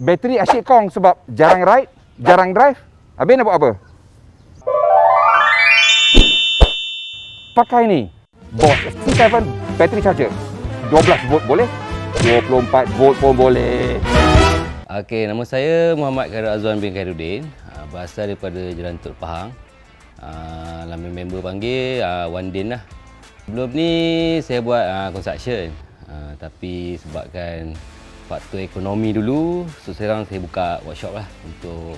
Bateri asyik kong sebab jarang ride, jarang drive. Habis nak buat apa? Pakai ni Bosch C7 battery charger. 12 volt boleh, 24 volt pun boleh. Okey, nama saya Muhammad Azwan bin Khairuddin, berasal daripada Jalan Tut Pahang. Nama member panggil Wan Din lah. Sebelum ni saya buat construction, tapi sebabkan faktor ekonomi dulu, so sekarang saya buka workshop lah untuk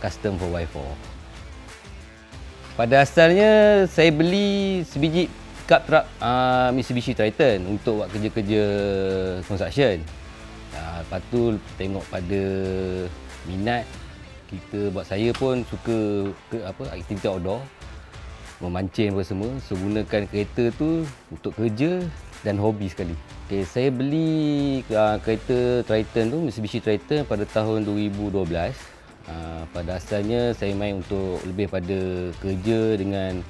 custom 4x4. Pada asalnya saya beli sebijik pickup truck Mitsubishi Triton untuk buat kerja-kerja construction. Lepas tu tengok pada minat kita, buat saya pun suka aktiviti outdoor, memancing apa semua. So gunakan kereta tu untuk kerja dan hobi sekali. Okay, saya beli kereta Triton tu, Mitsubishi Triton pada tahun 2012. Pada asalnya saya main untuk lebih pada kerja dengan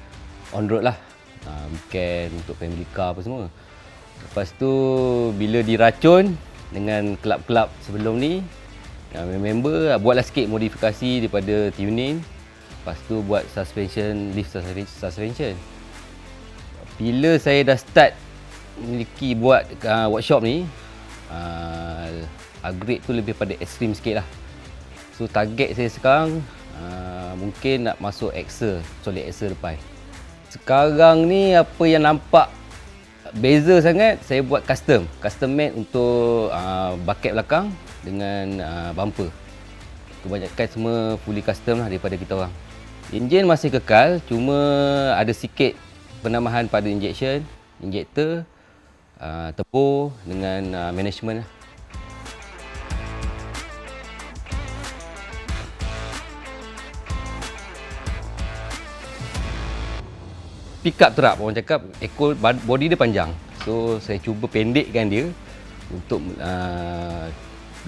on road lah, weekend untuk family car apa semua. Lepas tu bila diracun dengan kelab-kelab sebelum ni, member buatlah sikit modifikasi daripada tuning. Lepas tu buat suspension, lift suspension. Bila saya dah start memiliki buat workshop ni, upgrade tu lebih pada ekstrim sikit lah. So target saya sekarang mungkin nak masuk axle, solid axle depan. Sekarang ni apa yang nampak beza sangat, saya buat custom made untuk bucket belakang dengan bumper. Kebanyakan semua fully custom lah daripada kita orang. Enjin masih kekal, cuma ada sikit penambahan pada injector, turbo dengan management lah. Pickup truck, orang cakap ekor body dia panjang. So saya cuba pendekkan dia untuk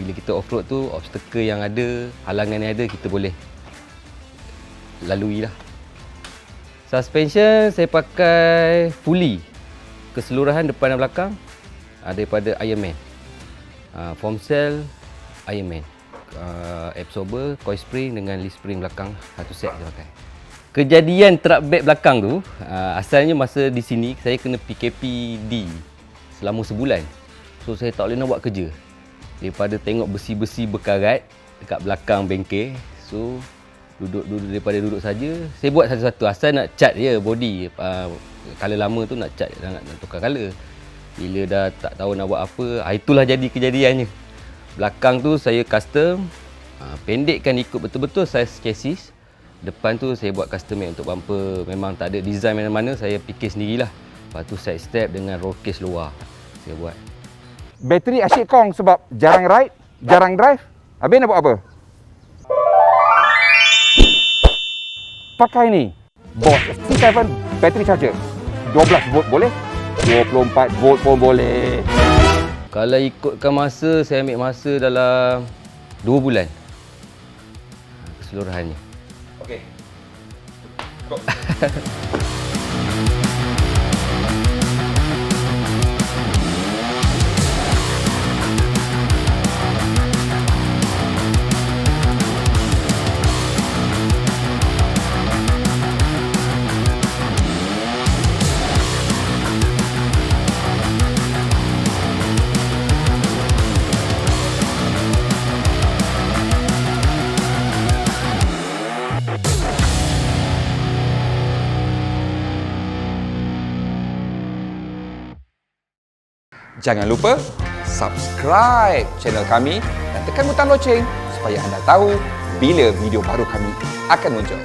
bila kita off-road tu, obstacle yang ada, halangan yang ada, kita boleh lalui lah. Suspension saya pakai fully keseluruhan depan dan belakang daripada Ironman. Foam cell Ironman. Absorber, coil spring dengan leaf spring belakang, satu set saya pakai. Kejadian truck bed belakang tu, asalnya masa di sini saya kena PKPD selama sebulan. So saya tak boleh nak buat kerja. Daripada tengok besi-besi berkarat dekat belakang bengkel, so daripada duduk saja, saya buat satu-satu. Asal nak cat je body, color lama tu nak cat, nak tukar color. Bila dah tak tahu nak buat apa, itulah jadi kejadiannya. Belakang tu saya custom, pendekkan ikut betul-betul saiz chassis. Depan tu saya buat custom made untuk bumper. Memang tak ada design mana-mana, saya fikir sendirilah. Lepas tu side step dengan roll case luar saya buat. Bateri asyik kong sebab jarang ride, jarang drive. Habis nak buat apa? Pakai ni Bosch C7 battery charger. 12 volt boleh, 24 volt pun boleh. Kalau ikutkan masa, saya ambil masa dalam 2 bulan keseluruhannya. Okey. Jangan lupa subscribe channel kami dan tekan butang loceng supaya anda tahu bila video baru kami akan muncul.